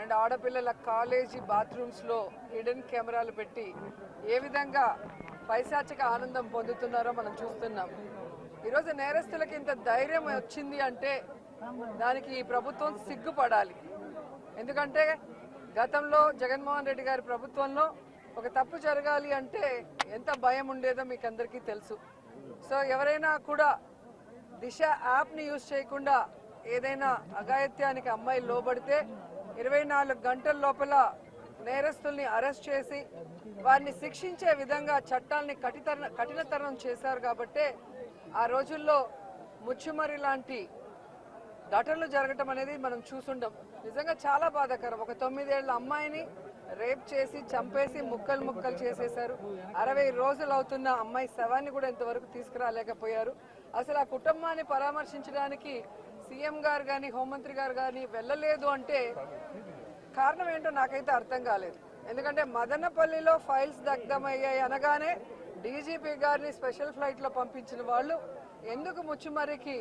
And ఆడపిల్లల college బాత్రూమ్స్లో hidden కెమెరాలు పెట్టి ఏ విధంగా పైశాచిక ఆనందం పొందుతున్నారో మనం చూస్తున్నాం. ఈరోజు నేరస్తులకి ఇంత ధైర్యం వచ్చింది అంటే దానికి ఈ ప్రభుత్వం సిగ్గుపడాలి. ఎందుకంటే గతంలో జగన్మోహన్ రెడ్డి గారి ప్రభుత్వంలో ఒక తప్పు జరగాలి అంటే ఎంత భయం ఉండేదో మీకు అందరికీ తెలుసు. సో ఎవరైనా కూడా దిశ యాప్ని యూజ్ చేయకుండా ఏదైనా అఘాయిత్యానికి అమ్మాయిలు లోబడితే 24 గంటల లోపల నేరస్తుల్ని అరెస్ట్ చేసి వారిని శిక్షించే విధంగా చట్టాలని కఠినతరం చేశారు. కాబట్టే ఆ రోజుల్లో ముచ్చుమరి లాంటి ఘటనలు జరగటం అనేది మనం చూసుండం. నిజంగా చాలా బాధాకరం. ఒక 9 ఏళ్ల అమ్మాయిని రేప్ చేసి చంపేసి ముక్కలు ముక్కలు చేసేశారు. 60 రోజులు అవుతున్న అమ్మాయి శవాన్ని కూడా ఇంతవరకు తీసుకురాలేకపోయారు. అసలు ఆ కుటుంబాన్ని పరామర్శించడానికి సీఎం గారు కానీ హోంమంత్రి గారు కానీ వెళ్ళలేదు అంటే కారణం ఏంటో నాకైతే అర్థం కాలేదు. ఎందుకంటే మదనపల్లిలో ఫైల్స్ దగ్ధమయ్యాయి అనగానే డీజీపీ గారిని స్పెషల్ ఫ్లైట్లో పంపించిన వాళ్ళు ఎందుకు ముచ్చుమరికి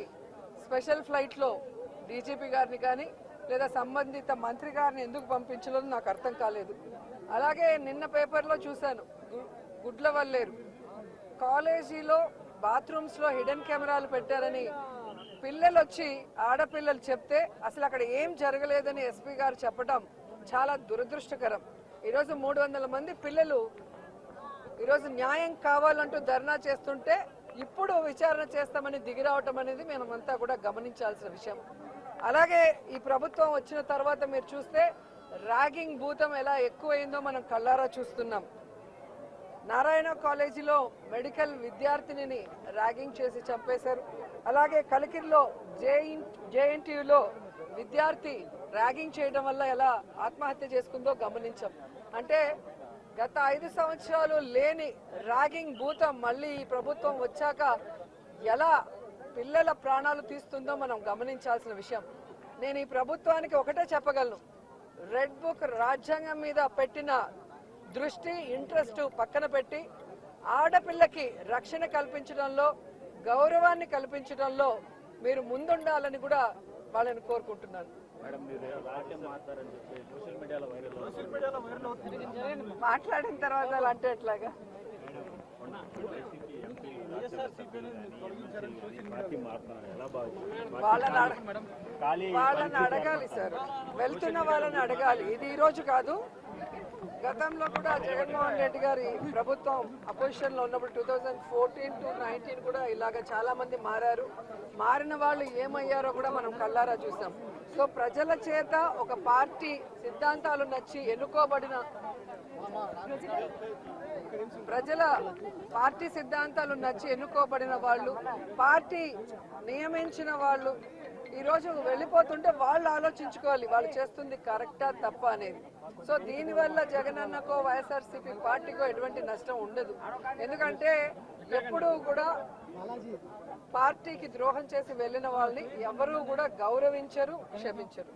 స్పెషల్ ఫ్లైట్లో డీజీపీ గారిని కానీ లేదా సంబంధిత మంత్రి గారిని ఎందుకు పంపించలేదు నాకు అర్థం కాలేదు. అలాగే నిన్న పేపర్లో చూశాను, గుడ్లవల్లేరు కాలేజీలో బాత్రూమ్స్లో హిడెన్ కెమెరాలు పెట్టారని పిల్లలు వచ్చి ఆడపిల్లలు చెప్తే అసలు అక్కడ ఏం జరగలేదని ఎస్పీ గారు చెప్పడం చాలా దురదృష్టకరం. ఈరోజు 300 మంది పిల్లలు ఈరోజు న్యాయం కావాలంటూ ధర్నా చేస్తుంటే ఇప్పుడు విచారణ చేస్తామని దిగిరావటం అనేది మనమంతా కూడా గమనించాల్సిన విషయం. అలాగే ఈ ప్రభుత్వం వచ్చిన తర్వాత మీరు చూస్తే ర్యాగింగ్ భూతం ఎలా ఎక్కువైందో మనం కళ్ళారా చూస్తున్నాం. నారాయణ కాలేజీలో మెడికల్ విద్యార్థినిని ర్యాగింగ్ చేసి చంపేశారు. అలాగే కలికిరిలో జేఎన్టీయూలో విద్యార్థి ర్యాగింగ్ చేయడం వల్ల ఎలా ఆత్మహత్య చేసుకుందో గమనించాం. అంటే గత 5 సంవత్సరాలు లేని ర్యాగింగ్ భూతం మళ్ళీ ఈ ప్రభుత్వం వచ్చాక ఎలా పిల్లల ప్రాణాలు తీస్తుందో మనం గమనించాల్సిన విషయం. నేను ఈ ప్రభుత్వానికి ఒకటే చెప్పగలను, రెడ్ బుక్ రాజ్యాంగం మీద పెట్టిన దృష్టి ఇంట్రెస్ట్ పక్కన పెట్టి ఆడపిల్లకి రక్షణ కల్పించడంలో గౌరవాన్ని కల్పించడంలో మీరు ముందుండాలని కూడా వాళ్ళని కోరుకుంటున్నాను. మాట్లాడిన తర్వాత అలా అంటే ఎట్లాగా? వాళ్ళని అడగాలి సార్, వెళ్తున్న వాళ్ళని అడగాలి. ఇది ఈ రోజు కాదు, గతంలో కూడా జగన్మోహన్ రెడ్డి గారి ప్రభుత్వం అపోజిషన్ లో ఉన్నప్పుడు 2014 to 19 కూడా ఇలాగ చాలా మంది మారారు. మారిన వాళ్ళు ఏమయ్యారో కూడా మనం కళ్ళారా చూసాం. సో ప్రజల చేత ఒక పార్టీ సిద్ధాంతాలు నచ్చి ఎన్నుకోబడిన పార్టీ సిద్ధాంతాలు నచ్చి ఎన్నుకోబడిన వాళ్ళు, పార్టీ నియమించిన వాళ్ళు ఈరోజు వెళ్ళిపోతుంటే వాళ్ళు ఆలోచించుకోవాలి వాళ్ళు చేస్తుంది కరెక్టా తప్ప అనేది. సో దీనివల్ల జగనన్నకో వైఎస్ఆర్సీపీ పార్టీకో ఎటువంటి నష్టం ఉండదు. ఎందుకంటే ఎప్పుడూ కూడా పార్టీకి ద్రోహం చేసి వెళ్ళిన వాళ్ళని ఎవరూ కూడా గౌరవించరు, క్షమించరు.